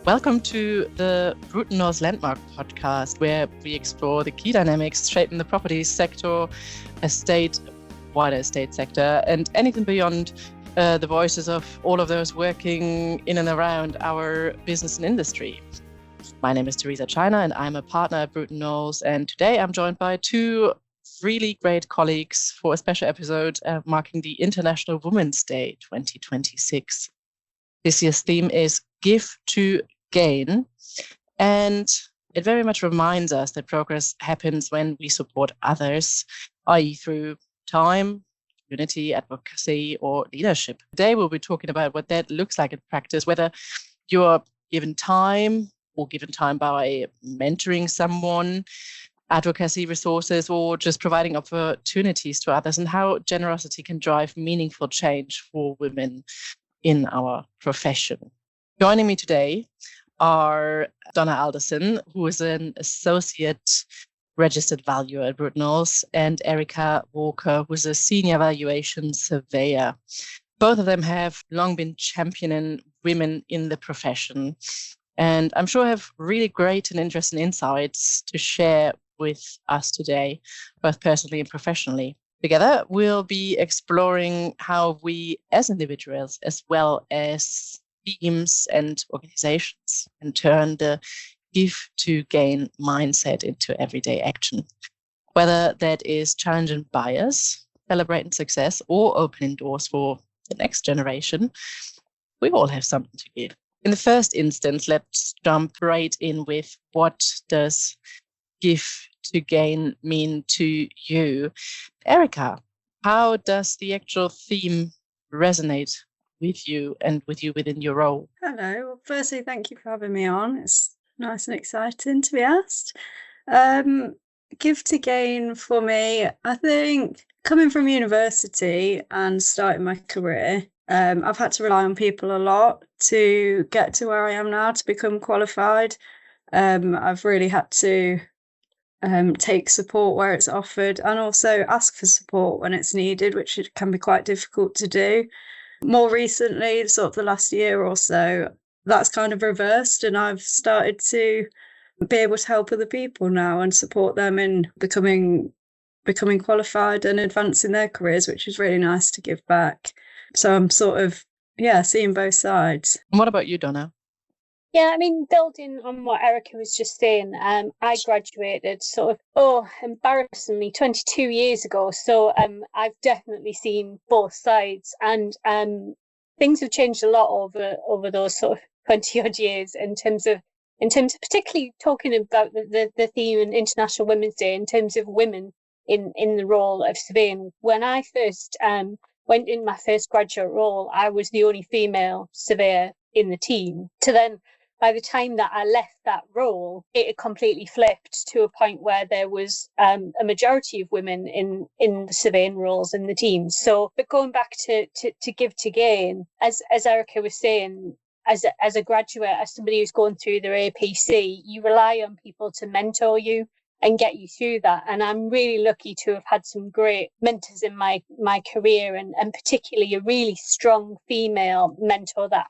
Welcome to the Bruton Knowles Landmark podcast, where we explore the key dynamics shaping the property sector, wider estate sector, and anything beyond the voices of all of those working in and around our business and industry. My name is Theresa Tschainer, and I'm a partner at Bruton Knowles. And today I'm joined by two really great colleagues for a special episode marking the International Women's Day 2026. This year's theme is Give to Gain, and it very much reminds us that progress happens when we support others, i.e. through time, unity, advocacy, or leadership. Today we'll be talking about what that looks like in practice, whether you're given time or given time by mentoring someone, advocacy resources, or just providing opportunities to others, and how generosity can drive meaningful change for women in our profession. Joining me today are Donna Alderson, who is an associate registered valuer at Bruton Knowles, and Erika Walker, who is a senior valuation surveyor. Both of them have long been championing women in the profession, and I'm sure have really great and interesting insights to share with us today, both personally and professionally. Together, we'll be exploring how we as individuals, as well as teams and organizations, can turn the give to gain mindset into everyday action. Whether that is challenging bias, celebrating success, or opening doors for the next generation, we all have something to give. In the first instance, let's jump right in with what does give to gain mean to you? Erika, how does the actual theme resonate with you and with you within your role? Hello. Well, firstly, thank you for having me on. It's nice and exciting to be asked. Give to gain for me, I think coming from university and starting my career, I've had to rely on people a lot to get to where I am now, to become qualified. I've really had to take support where it's offered and also ask for support when it's needed, which it can be quite difficult to do. More recently, sort of the last year or so, that's kind of reversed, and I've started to be able to help other people now and support them in becoming qualified and advancing their careers, which is really nice to give back. So I'm sort of, seeing both sides. And what about you, Donna? Yeah, I mean, building on what Erika was just saying, I graduated embarrassingly 22 years ago. So I've definitely seen both sides, and things have changed a lot over those sort of 20 odd years in terms of particularly talking about the theme in International Women's Day in terms of women in the role of surveying. When I first went in my first graduate role, I was the only female surveyor in the team. To then, by the time that I left that role, it had completely flipped to a point where there was a majority of women in the surveying roles in the team. So, but going back to give to gain, as Erika was saying, as a graduate, as somebody who's going through their APC, you rely on people to mentor you and get you through that. And I'm really lucky to have had some great mentors in my career, and particularly a really strong female mentor that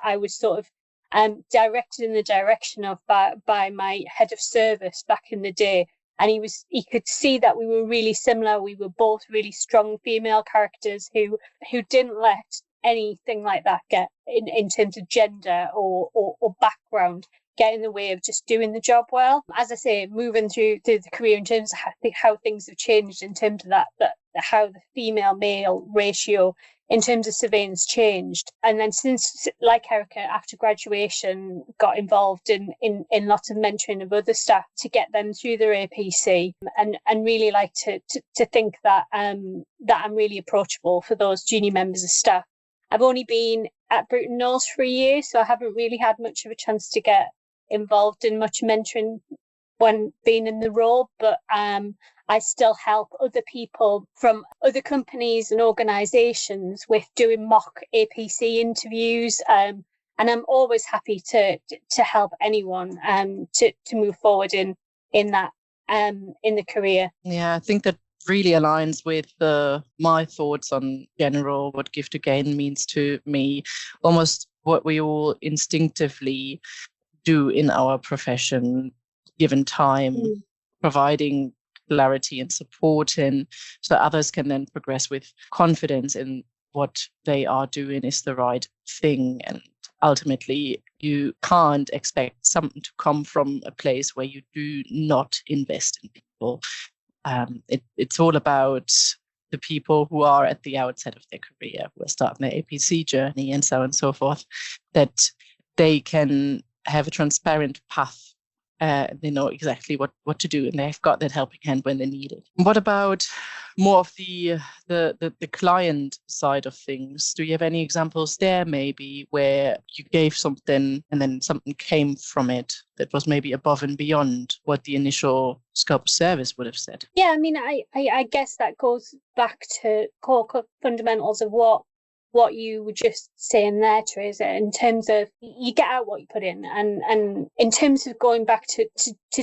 I was sort of directed in the direction of by my head of service back in the day. And he could see that we were really similar. We were both really strong female characters who didn't let anything like that get in terms of gender or background get in the way of just doing the job well. As I say, moving through the career in terms of how things have changed in terms of that how the female male ratio in terms of surveying has changed. And then since, like Erika, after graduation, got involved in lots of mentoring of other staff to get them through their APC, and really like to think that I'm really approachable for those junior members of staff. I've only been at Bruton Knowles for a year, so I haven't really had much of a chance to get involved in much mentoring when being in the role, but I still help other people from other companies and organisations with doing mock APC interviews, and I'm always happy to help anyone to move forward in that in the career. Yeah, I think that really aligns with my thoughts on general what give to gain means to me. Almost what we all instinctively do in our profession, given time, providing clarity and support in, so others can then progress with confidence in what they are doing is the right thing. And ultimately, you can't expect something to come from a place where you do not invest in people. It's all about the people who are at the outset of their career, who are starting their APC journey and so on and so forth, that they can have a transparent path. They know exactly what to do, and they've got that helping hand when they need it. What about more of the client side of things? Do you have any examples there, maybe, where you gave something and then something came from it that was maybe above and beyond what the initial scope of service would have said? Yeah, I mean, I guess that goes back to core fundamentals of what you were just saying there, Theresa, in terms of you get out what you put in, and in terms of going back to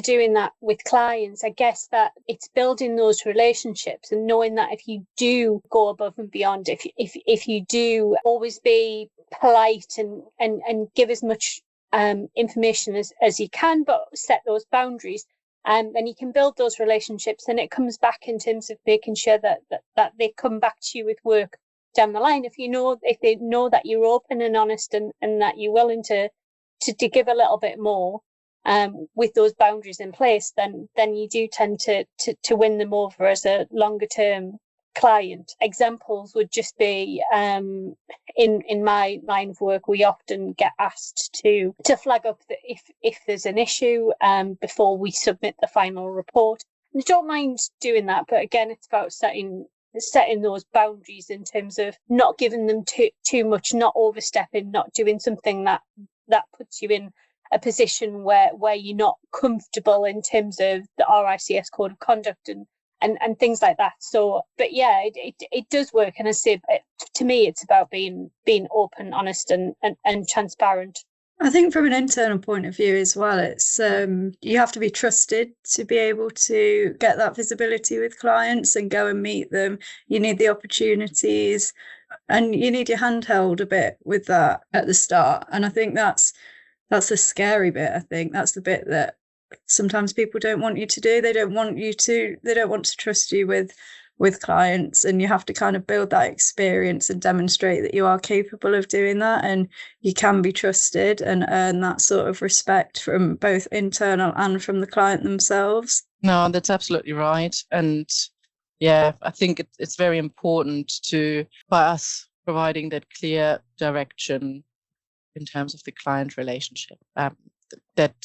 doing that with clients, I guess that it's building those relationships and knowing that if you do go above and beyond, if you do always be polite and give as much information as you can, but set those boundaries, then you can build those relationships, and it comes back in terms of making sure that they come back to you with work down the line. If they know that you're open and honest and that you're willing to give a little bit more with those boundaries in place, then you do tend to win them over as a longer term client. Examples would just be in my line of work, we often get asked to flag up that if there's an issue before we submit the final report. And I don't mind doing that, but again, it's about setting those boundaries in terms of not giving them too much, not overstepping, not doing something that puts you in a position where you're not comfortable in terms of the RICS code of conduct and things like that. So, but yeah, it does work. And I say, to me, it's about being open, honest and transparent. I think from an internal point of view as well, it's you have to be trusted to be able to get that visibility with clients and go and meet them. You need the opportunities and you need your hand held a bit with that at the start. And I think that's the scary bit. I think that's the bit that sometimes people don't want you to do. They don't want to trust you with clients, and you have to kind of build that experience and demonstrate that you are capable of doing that and you can be trusted and earn that sort of respect from both internal and from the client themselves. No, that's absolutely right. And yeah, I think it's very important by us providing that clear direction in terms of the client relationship, that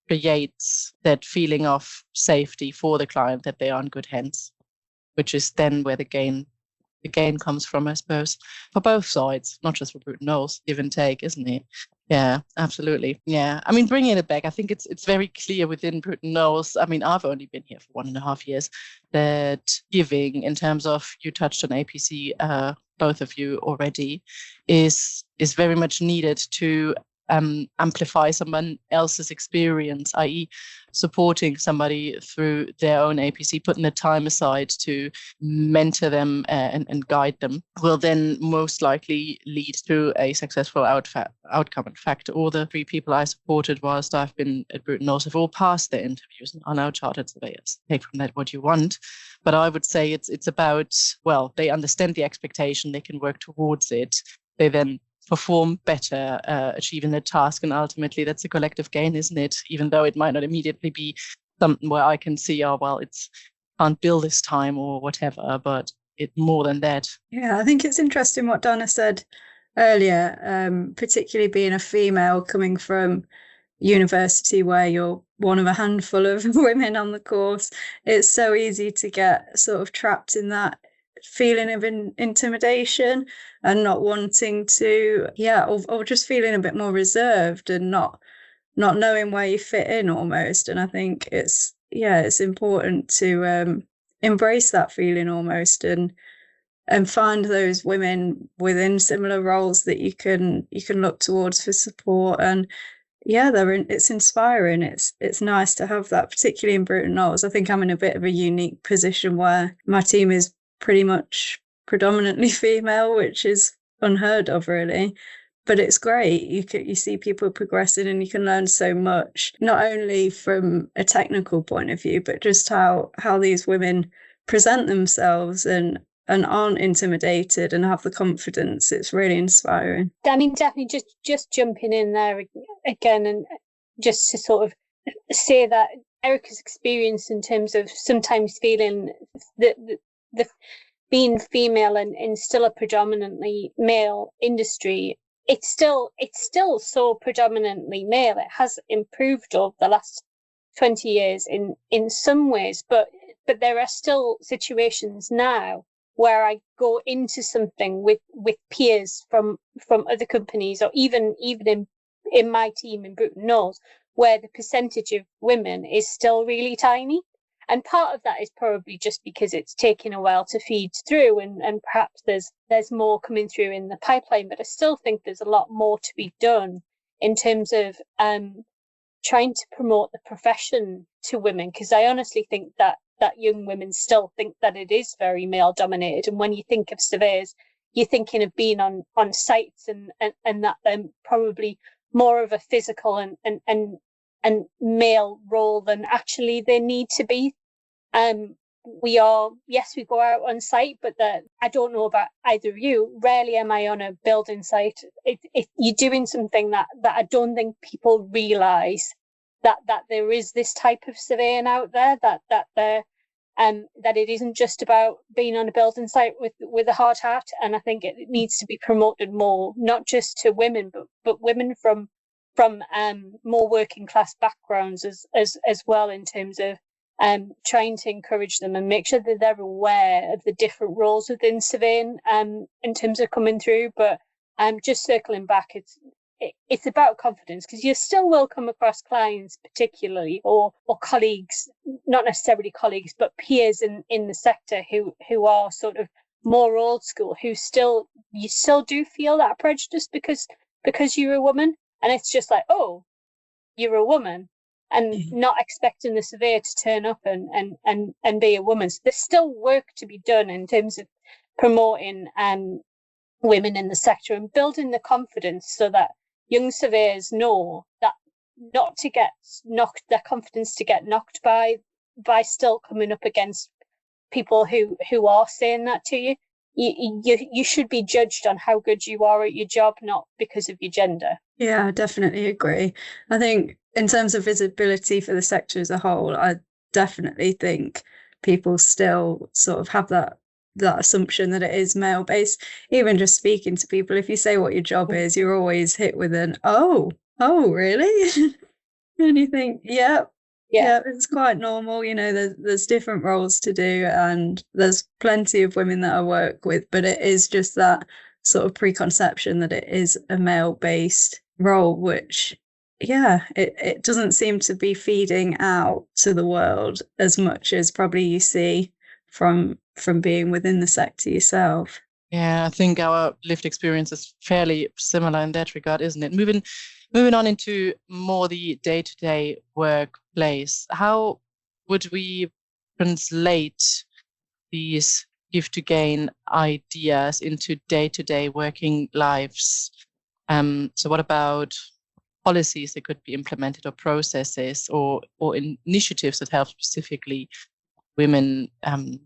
creates that feeling of safety for the client, that they are in good hands, which is then where the gain comes from, I suppose, for both sides, not just for Bruton Knowles, give and take, isn't it? Yeah, absolutely. Yeah, I mean, bringing it back, I think it's very clear within Bruton Knowles. I mean, I've only been here for 1.5 years, that giving, in terms of, you touched on APC, both of you already, is very much needed to amplify someone else's experience, i.e. supporting somebody through their own APC, putting the time aside to mentor them and guide them, will then most likely lead to a successful outcome. In fact, all the 3 people I supported whilst I've been at Bruton Knowles have all passed their interviews and are now chartered surveyors. Take from that what you want. But I would say it's about, well, they understand the expectation, they can work towards it, they then perform better, achieving the task, and ultimately that's a collective gain, isn't it? Even though it might not immediately be something where I can see, oh well, it's can't bill this time or whatever, but it's more than that. Yeah, I think it's interesting what Donna said earlier, particularly being a female coming from university where you're one of a handful of women on the course. It's so easy to get sort of trapped in that feeling of intimidation and not wanting to, or just feeling a bit more reserved and not knowing where you fit in almost. And I think it's important to embrace that feeling almost and find those women within similar roles that you can look towards for support. And it's inspiring. It's nice to have that, particularly in Bruton Knowles. I think I'm in a bit of a unique position where my team is pretty much predominantly female, which is unheard of really. it's great. You see people progressing, and you can learn so much, not only from a technical point of view, but just how these women present themselves and aren't intimidated and have the confidence. It's really inspiring. I mean, definitely just jumping in there again, and just to sort of say that Erika's experience in terms of sometimes feeling that the being female in still a predominantly male industry, it's still so predominantly male. It has improved over the last 20 years in some ways, but there are still situations now where I go into something with peers from other companies, or even in my team in Bruton Knowles, where the percentage of women is still really tiny. And part of that is probably just because it's taken a while to feed through, and perhaps there's more coming through in the pipeline. But I still think there's a lot more to be done in terms of trying to promote the profession to women, because I honestly think that young women still think that it is very male dominated. And when you think of surveyors, you're thinking of being on sites and that they're probably more of a physical and male role than actually they need to be. We go out on site, but I don't know about either of you. Rarely am I on a building site. If you're doing something that I don't think people realise that there is this type of surveying out there, that it isn't just about being on a building site with a hard hat. And I think it needs to be promoted more, not just to women, but women from more working class backgrounds as well, in terms of trying to encourage them and make sure that they're aware of the different roles within surveying in terms of coming through. But just circling back, it's about confidence, because you still will come across clients particularly, or colleagues, not necessarily colleagues, but peers in the sector who are sort of more old school, you still do feel that prejudice because you're a woman. And it's just like, oh, you're a woman, and not expecting the surveyor to turn up and be a woman. So there's still work to be done in terms of promoting women in the sector and building the confidence, so that young surveyors know that not to get knocked, their confidence to get knocked by still coming up against people who are saying that to you. You should be judged on how good you are at your job, not because of your gender. Yeah, I definitely agree. I think in terms of visibility for the sector as a whole, I definitely think people still sort of have that assumption that it is male based. Even just speaking to people, if you say what your job is, you're always hit with an oh really? And you think, yeah, it's quite normal. There's different roles to do, and there's plenty of women that I work with, but it is just that sort of preconception that it is a male based role, which it doesn't seem to be feeding out to the world as much as probably you see from being within the sector yourself. Yeah, I think our lived experience is fairly similar in that regard, isn't it? Moving on into more the day-to-day workplace, how would we translate these give to gain ideas into day-to-day working lives? So what about policies that could be implemented, or processes, or initiatives that help specifically women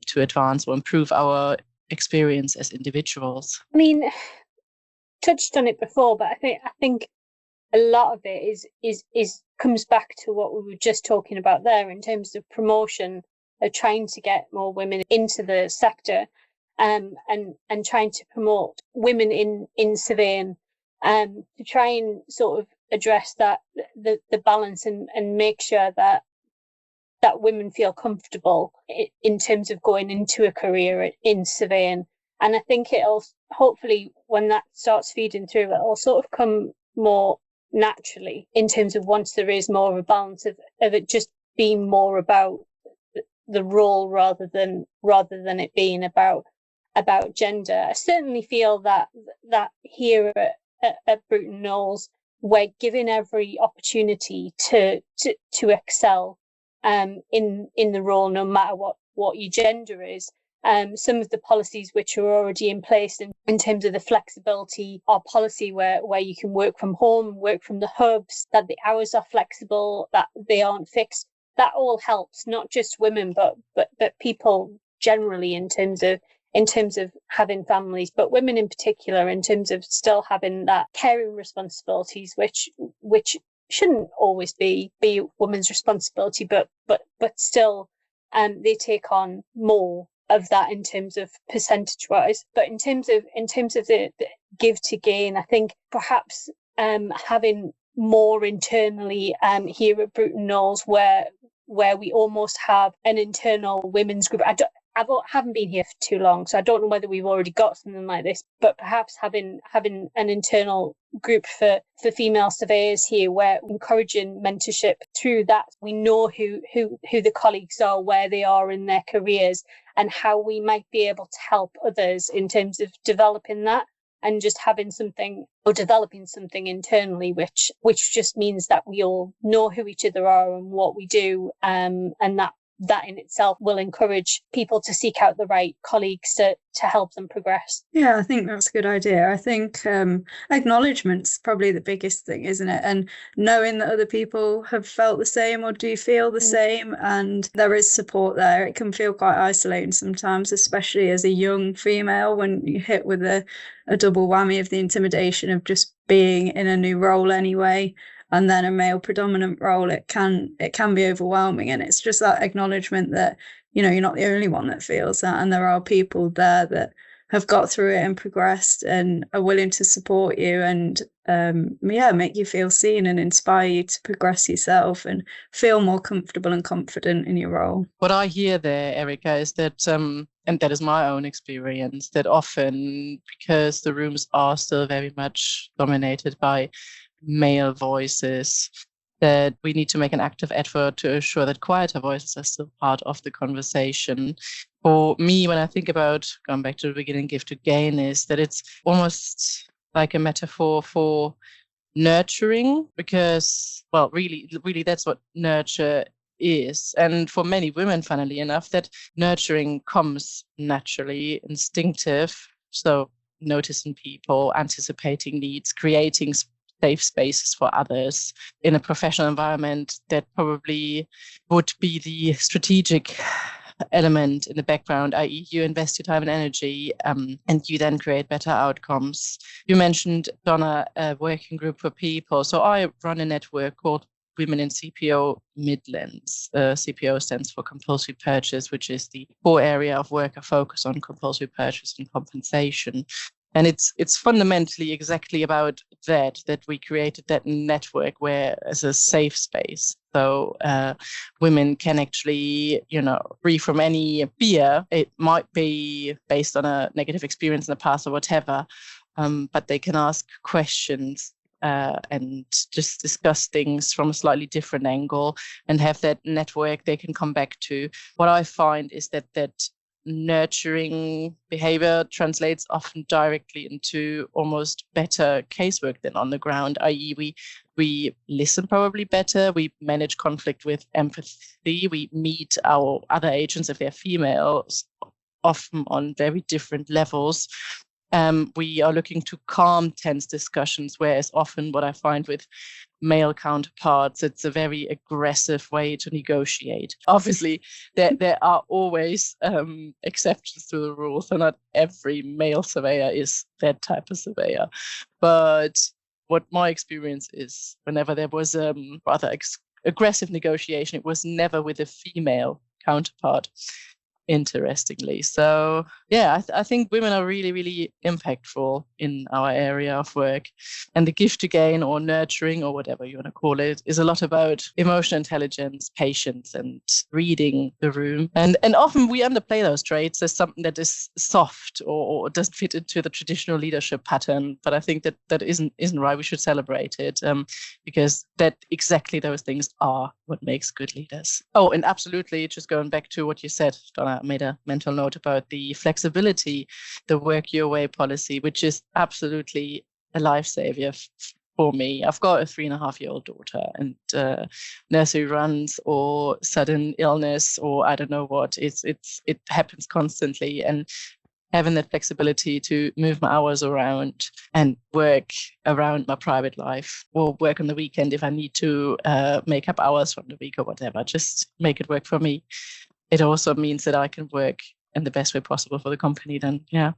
to advance or improve our experience as individuals? I mean, touched on it before, but I think a lot of it is comes back to what we were just talking about there, in terms of promotion, of trying to get more women into the sector, and trying to promote women in surveying, to try and sort of address that the balance and make sure that women feel comfortable in terms of going into a career in surveying. And I think it'll, hopefully, when that starts feeding through, it'll sort of come more naturally, in terms of once there is more of a balance of it just being more about the role rather than it being about gender. I certainly feel that here at Bruton Knowles, we're given every opportunity to excel in the role, no matter what your gender is. some of the policies which are already in place in terms of the flexibility or policy where you can work from home, work from the hubs, that the hours are flexible, that they aren't fixed. That all helps, not just women, but people generally in terms of having families, but women in particular in terms of still having that caring responsibilities, which shouldn't always be women's responsibility, but still they take on more of that in terms of percentage wise. But in terms of the give to gain, I think perhaps having more internally here at Bruton Knowles where we almost have an internal women's group. I haven't been here for too long, so I don't know whether we've already got something like this, but perhaps having an internal group for female surveyors here, where encouraging mentorship through that. We know who the colleagues are, where they are in their careers, and how we might be able to help others in terms of developing that, and just having something or developing something internally, which just means that we all know who each other are and what we do, and that in itself will encourage people to seek out the right colleagues to help them progress. Yeah, I think that's a good idea. I think acknowledgement's probably the biggest thing, isn't it? And knowing that other people have felt the same or do feel the same, and there is support there. It can feel quite isolating sometimes, especially as a young female, when you hit with a double whammy of the intimidation of just being in a new role anyway, and then a male predominant role. It can be overwhelming, and it's just that acknowledgement that, you know, you're not the only one that feels that, and there are people there that have got through it and progressed and are willing to support you and make you feel seen and inspire you to progress yourself and feel more comfortable and confident in your role. What I hear there, Erika, is that and that is my own experience, that often, because the rooms are still very much dominated by male voices, that we need to make an active effort to ensure that quieter voices are still part of the conversation. For me, when I think about going back to the beginning, give to gain, is that it's almost like a metaphor for nurturing, because, well, really that's what nurture is. And for many women, funnily enough, that nurturing comes naturally, instinctive. So noticing people, anticipating needs, creating safe spaces for others in a professional environment, that probably would be the strategic element in the background, i.e. you invest your time and energy and you then create better outcomes. You mentioned, Donna, a working group for people. So I run a network called Women in CPO Midlands. CPO stands for compulsory purchase, which is the core area of work I focus on, compulsory purchase and compensation. And it's fundamentally exactly about that we created that network where as a safe space. So women can actually, free from any fear. It might be based on a negative experience in the past or whatever, but they can ask questions and just discuss things from a slightly different angle and have that network they can come back to. What I find is that nurturing behavior translates often directly into almost better casework than on the ground, i.e. we listen probably better, we manage conflict with empathy, we meet our other agents if they're females often on very different levels. We are looking to calm tense discussions, whereas often what I find with male counterparts, it's a very aggressive way to negotiate. Obviously, there are always exceptions to the rule, so not every male surveyor is that type of surveyor. But what my experience is, whenever there was a rather aggressive negotiation, it was never with a female counterpart, interestingly. So yeah, I think women are really, really impactful in our area of work, and the gift to gain or nurturing or whatever you want to call it is a lot about emotional intelligence, patience, and reading the room. And often we underplay those traits as something that is soft or doesn't fit into the traditional leadership pattern. But I think that isn't right. We should celebrate it because that exactly those things are what makes good leaders. Oh, and absolutely, just going back to what you said, Donna, made a mental note about the flexibility, the work your way policy, which is absolutely a lifesaver for me. I've got a 3.5-year-old daughter, and nursery runs or sudden illness or I don't know what. It happens constantly, and having that flexibility to move my hours around and work around my private life, or work on the weekend if I need to make up hours from the week or whatever, just make it work for me. It also means that I can work in the best way possible for the company then. Yeah,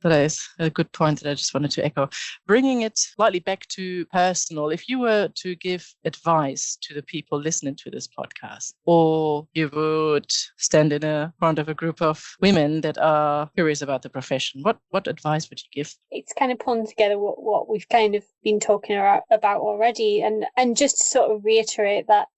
that is a good point that I just wanted to echo. Bringing it slightly back to personal, if you were to give advice to the people listening to this podcast, or you would stand in front of a group of women that are curious about the profession, what advice would you give? It's kind of pulling together what we've kind of been talking about already, and just to sort of reiterate that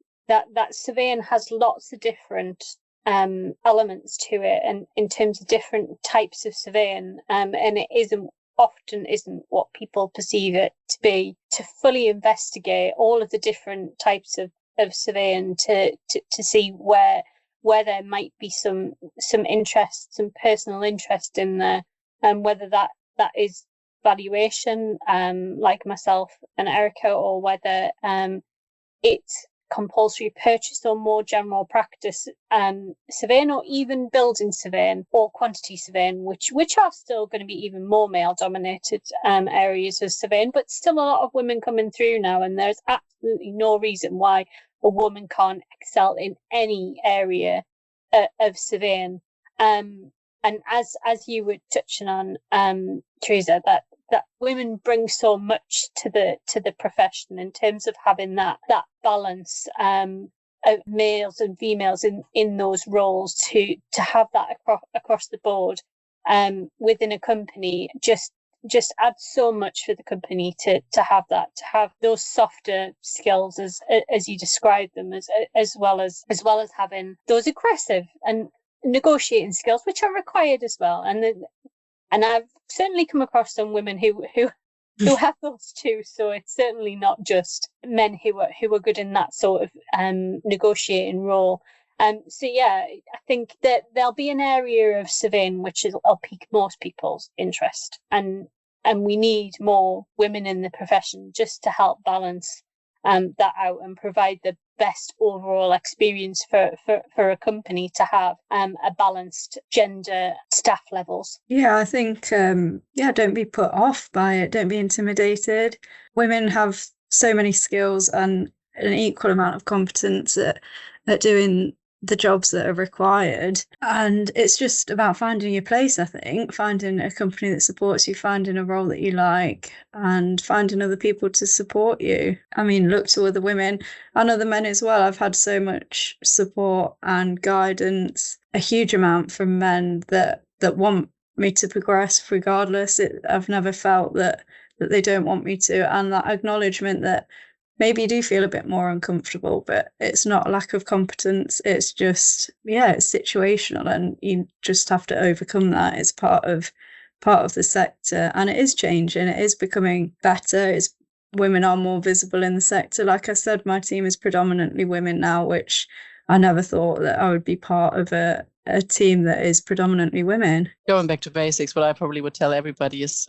surveying has lots of different elements to it, and in terms of different types of surveying, and it often isn't what people perceive it to be. To fully investigate all of the different types of surveying to see where there might be some interest, some personal interest in there, and whether that is valuation, like myself and Erika, or whether it's compulsory purchase or more general practice surveying, or even building surveying or quantity surveying, which are still going to be even more male dominated areas of surveying, but still a lot of women coming through now, and there's absolutely no reason why a woman can't excel in any area of surveying. And as you were touching on, Theresa, that women bring so much to the profession in terms of having that balance of males and females in those roles, to have that across the board within a company just adds so much for the company to have those softer skills as you described them, as well as having those aggressive and negotiating skills, which are required as well. And I've certainly come across some women who have those too. So it's certainly not just men who are good in that sort of negotiating role. So yeah, I think that there'll be an area of surveying which will pique most people's interest, and we need more women in the profession just to help balance that out and provide the best overall experience for a company to have a balanced gender staff levels. Yeah, I think don't be put off by it, don't be intimidated. Women have so many skills and an equal amount of competence at doing the jobs that are required, and it's just about finding your place. I think finding a company that supports you, finding a role that you like, and finding other people to support you. I mean, look to other women and other men as well. I've had so much support and guidance, a huge amount from men that want me to progress regardless. I've never felt that they don't want me to, and that acknowledgement that maybe you do feel a bit more uncomfortable, but it's not a lack of competence. It's just, it's situational, and you just have to overcome that. It's part of the sector, and it is changing. It is becoming better. Women are more visible in the sector. Like I said, my team is predominantly women now, which I never thought that I would be part of a team that is predominantly women. Going back to basics, what I probably would tell everybody is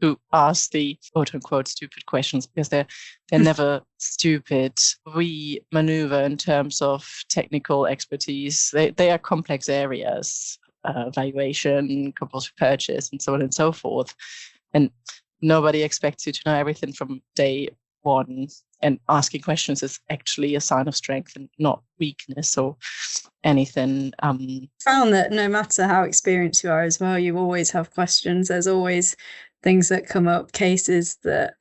who ask the quote-unquote stupid questions, because they're never stupid. We maneuver in terms of technical expertise. They are complex areas, valuation, compulsory purchase, and so on and so forth. And nobody expects you to know everything from day one. And asking questions is actually a sign of strength and not weakness or anything. Found that no matter how experienced you are as well, you always have questions. There's always things that come up, cases that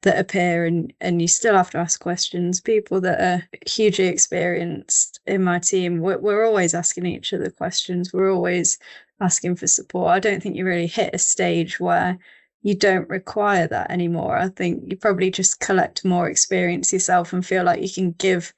appear, and you still have to ask questions. People that are hugely experienced in my team, we're always asking each other questions. We're always asking for support. I don't think you really hit a stage where you don't require that anymore. I think you probably just collect more experience yourself and feel like you can give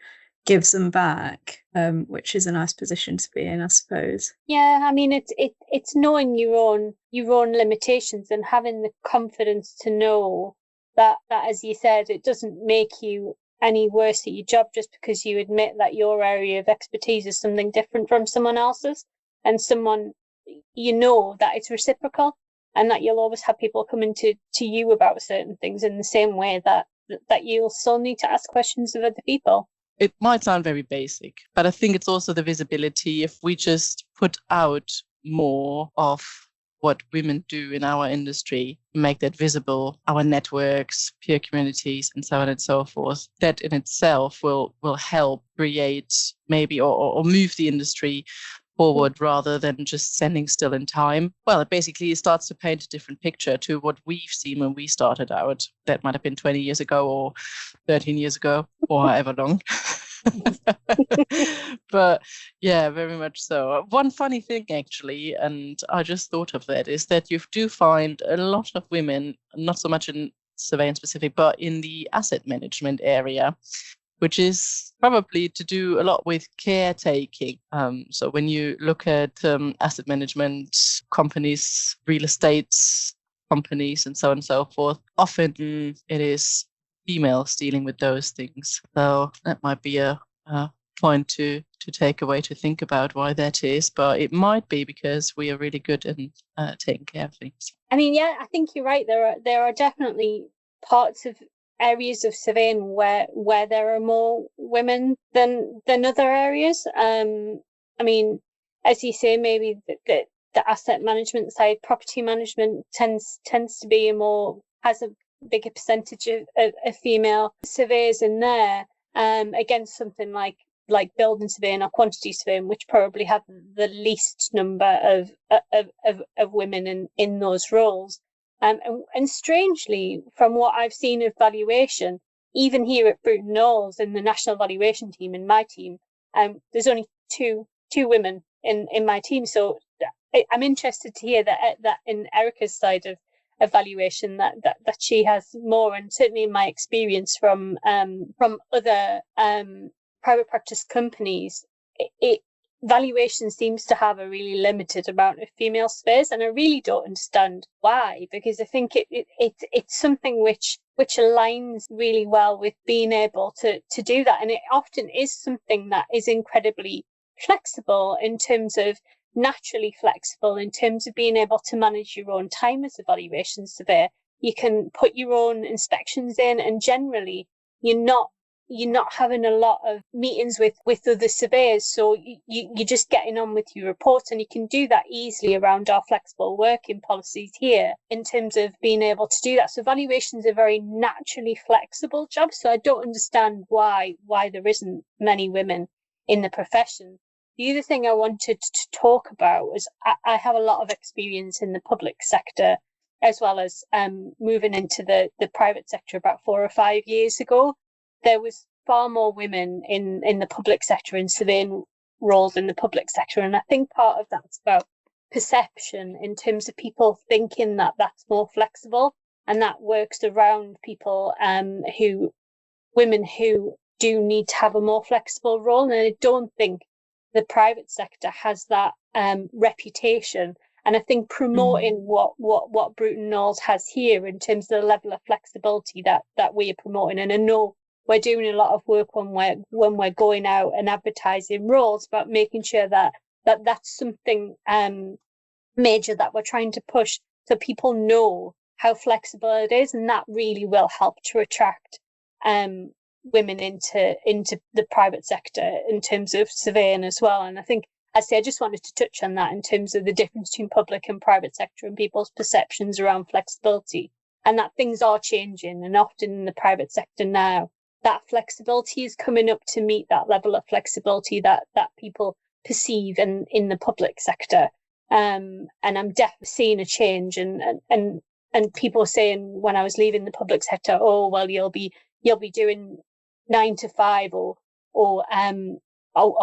some back, which is a nice position to be in, I suppose. Yeah, I mean, it's knowing your own limitations and having the confidence to know that, as you said, it doesn't make you any worse at your job just because you admit that your area of expertise is something different from someone else's, and someone, that it's reciprocal, and that you'll always have people coming to you about certain things in the same way that that you'll still need to ask questions of other people. It might sound very basic, but I think it's also the visibility. If we just put out more of what women do in our industry, make that visible, our networks, peer communities, and so on and so forth, that in itself will help create maybe or move the industry forward rather than just standing still in time. Well, it basically starts to paint a different picture to what we've seen when we started out. That might have been 20 years ago or 13 years ago or however long. But yeah, very much so. One funny thing actually, and I just thought of that, is that you do find a lot of women, not so much in surveying specific, but in the asset management area, which is probably to do a lot with caretaking. So when you look at asset management companies, real estate companies, and so on and so forth, often it is females dealing with those things. So that might be a point to take away, to think about why that is. But it might be because we are really good in taking care of things. I mean, yeah, I think you're right. There are definitely parts of areas of surveying where there are more women than other areas. I mean, as you say, maybe the asset management side, property management tends to be has a bigger percentage of female surveyors in there, against something like building surveying or quantity surveying, which probably have the least number of women in those roles. And strangely, from what I've seen of valuation, even here at Bruton Knowles in the national valuation team, in my team, there's only two women in my team. So I'm interested to hear that in Erika's side of valuation that she has more. And certainly in my experience from other private practice companies, valuation seems to have a really limited amount of female surveyors, and I really don't understand why, because I think it's something which aligns really well with being able to do that. And it often is something that is incredibly flexible naturally flexible in terms of being able to manage your own time as a valuation surveyor. You can put your own inspections in, and generally you're not having a lot of meetings with other surveyors, so you're just getting on with your reports, and you can do that easily around our flexible working policies here in terms of being able to do that. So valuation is a very naturally flexible job, so I don't understand why there isn't many women in the profession. The other thing I wanted to talk about was I have a lot of experience in the public sector, as well as moving into the private sector about 4 or 5 years ago. There was far more women in the public sector, in surveying roles in the public sector. And I think part of that's about perception, in terms of people thinking that that's more flexible, and that works around people women who do need to have a more flexible role. And I don't think the private sector has that reputation. And I think promoting what Bruton Knowles has here in terms of the level of flexibility that we are promoting, and I know we're doing a lot of work when we're going out and advertising roles, but making sure that's something major that we're trying to push, so people know how flexible it is, and that really will help to attract women into the private sector in terms of surveying as well. And I think, I just wanted to touch on that in terms of the difference between public and private sector and people's perceptions around flexibility, and that things are changing, and often in the private sector now, that flexibility is coming up to meet that level of flexibility that people perceive in the public sector. And I'm definitely seeing a change, and people saying when I was leaving the public sector, oh well, you'll be doing 9 to 5 or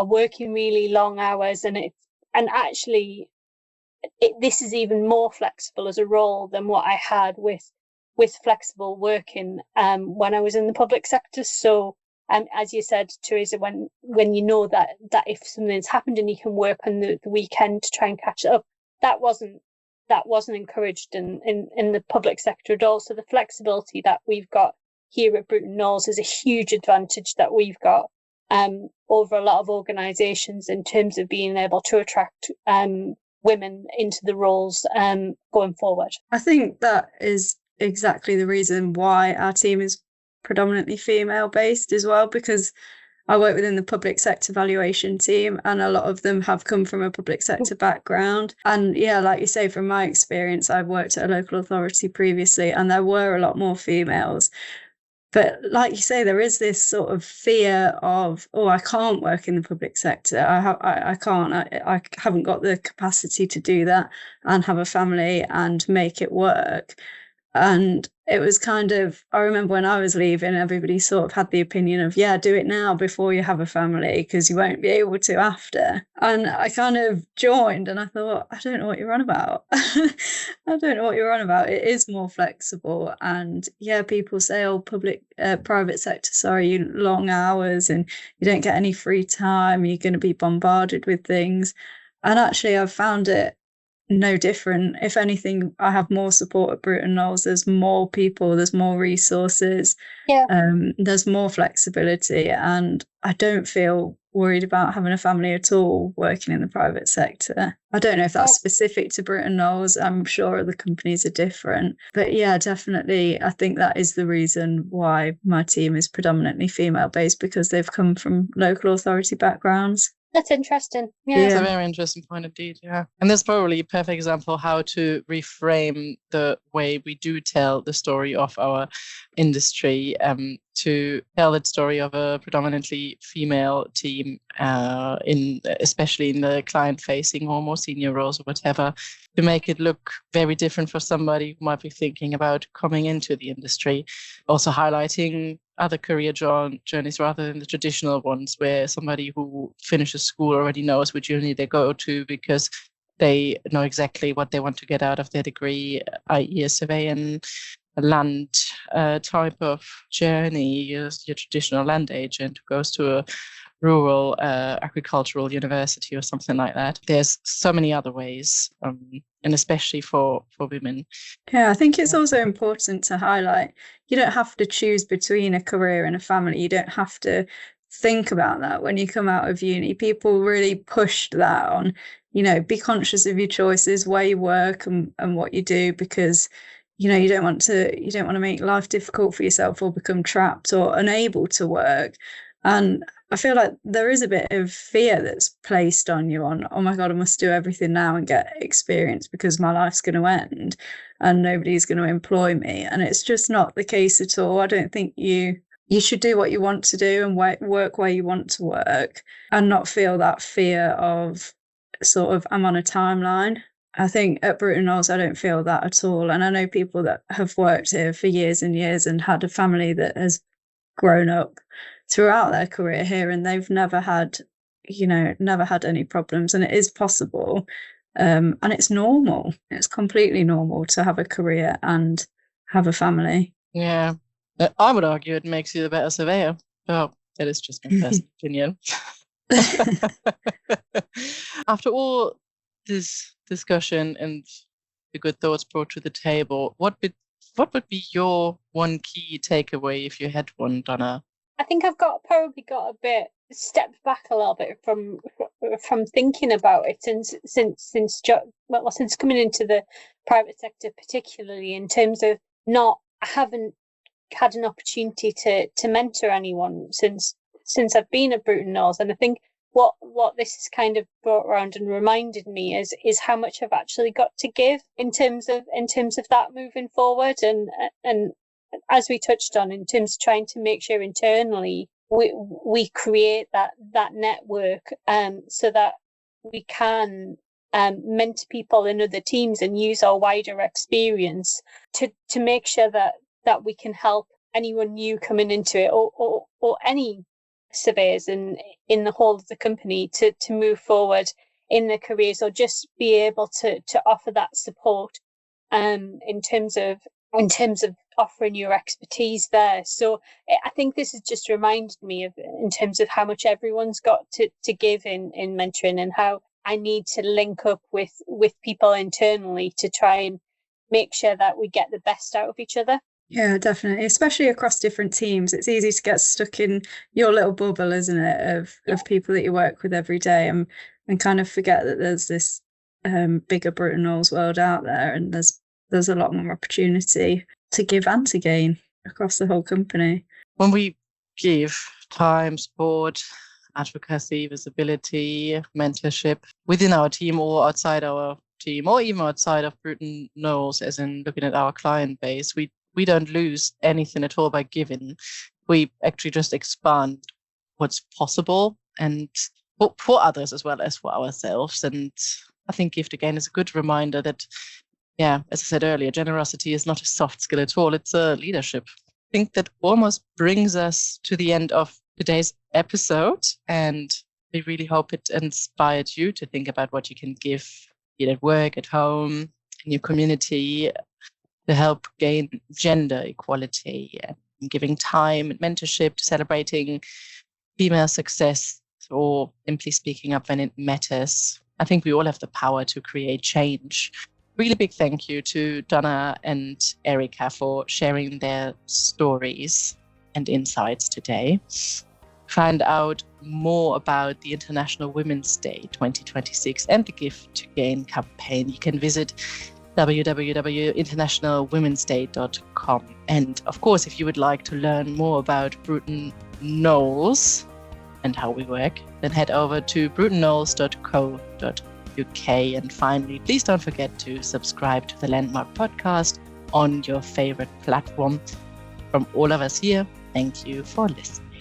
working really long hours, and actually this is even more flexible as a role than what I had with flexible working when I was in the public sector. So as you said, Theresa, when you know that if something's happened and you can work on the weekend to try and catch it up, that wasn't encouraged in the public sector at all. So the flexibility that we've got here at Bruton Knowles is a huge advantage that we've got over a lot of organisations in terms of being able to attract women into the roles going forward. I think that is exactly the reason why our team is predominantly female based as well, because I work within the public sector valuation team, and a lot of them have come from a public sector background. And yeah, like you say, from my experience, I've worked at a local authority previously, and there were a lot more females. But like you say, there is this sort of fear of, oh, I can't work in the public sector. I can't. I haven't got the capacity to do that and have a family and make it work. And it was kind of, I remember when I was leaving, everybody sort of had the opinion of, yeah, do it now before you have a family, because you won't be able to after. And I kind of joined, and I thought, I don't know what you're on about. I don't know what you're on about. It is more flexible. And yeah, people say, oh, private sector, sorry, you long hours and you don't get any free time. You're going to be bombarded with things. And actually, I've found it no different. If anything, I have more support at Bruton Knowles. There's more people, there's more resources, there's more flexibility, and I don't feel worried about having a family at all working in the private sector. I don't know if that's specific to Bruton Knowles. I'm sure other companies are different, but yeah, definitely I think that is the reason why my team is predominantly female based, because they've come from local authority backgrounds. That's interesting. Yeah. It's a very interesting point indeed, yeah. And that's probably a perfect example how to reframe the way we do tell the story of our industry, to tell that story of a predominantly female team, especially in the client-facing or more senior roles or whatever, to make it look very different for somebody who might be thinking about coming into the industry. Also highlighting other career journeys rather than the traditional ones where somebody who finishes school already knows which uni they go to because they know exactly what they want to get out of their degree, i.e. a surveying land type of journey. Your traditional land agent who goes to a rural agricultural university or something like that. There's so many other ways, and especially for women. Yeah, I think it's also important to highlight, you don't have to choose between a career and a family. You don't have to think about that when you come out of uni. People really pushed that on, be conscious of your choices, where you work and what you do, because you don't want to make life difficult for yourself or become trapped or unable to work. And I feel like there is a bit of fear that's placed on you on, oh my God, I must do everything now and get experience because my life's going to end and nobody's going to employ me. And it's just not the case at all. I don't think you should do what you want to do and work where you want to work and not feel that fear of sort of, I'm on a timeline. I think at Bruton Knowles, I don't feel that at all. And I know people that have worked here for years and years and had a family that has grown up throughout their career here, and they've never had any problems. And it is possible, and it's normal. It's completely normal to have a career and have a family. Yeah, I would argue it makes you a better surveyor. Oh, that is just my personal opinion. After all this discussion and the good thoughts brought to the table, what would be your one key takeaway if you had one, Donna? I think I've probably got a bit stepped back a little bit from thinking about it, and since coming into the private sector, particularly in terms of I haven't had an opportunity to mentor anyone since I've been at Bruton Knowles, and I think what this has kind of brought around and reminded me is how much I've actually got to give in terms of that moving forward, and as we touched on, in terms of trying to make sure internally we create that network, so that we can mentor people in other teams and use our wider experience to make sure that we can help anyone new coming into it, or any surveyors in the whole of the company to move forward in their careers, or just be able to offer that support in terms of offering your expertise there. So I think this has just reminded me of, in terms of how much everyone's got to give in mentoring, and how I need to link up with people internally to try and make sure that we get the best out of each other. Yeah, definitely. Especially across different teams. It's easy to get stuck in your little bubble, isn't it, of people that you work with every day, and kind of forget that there's this bigger Bruton Knowles world out there, and there's a lot more opportunity to give and to gain across the whole company. when we give time, support, advocacy, visibility, mentorship within our team or outside our team, or even outside of Bruton Knowles, as in looking at our client base, we don't lose anything at all by giving. We actually just expand what's possible, and for others as well as for ourselves. And I think Gift Again is a good reminder that, as I said earlier, generosity is not a soft skill at all. It's a leadership. I think that almost brings us to the end of today's episode, and we really hope it inspired you to think about what you can give, be it at work, at home, in your community, to help gain gender equality, and giving time and mentorship, to celebrating female success, or simply speaking up when it matters. I think we all have the power to create change. Really big thank you to Donna and Erika for sharing their stories and insights today. Find out more about the International Women's Day 2026 and the Gift to Gain campaign. You can visit www.internationalwomensday.com. And of course, if you would like to learn more about Bruton Knowles and how we work, then head over to brutonknowles.co.uk. And finally, please don't forget to subscribe to the Landmark podcast on your favorite platform. From all of us here, thank you for listening.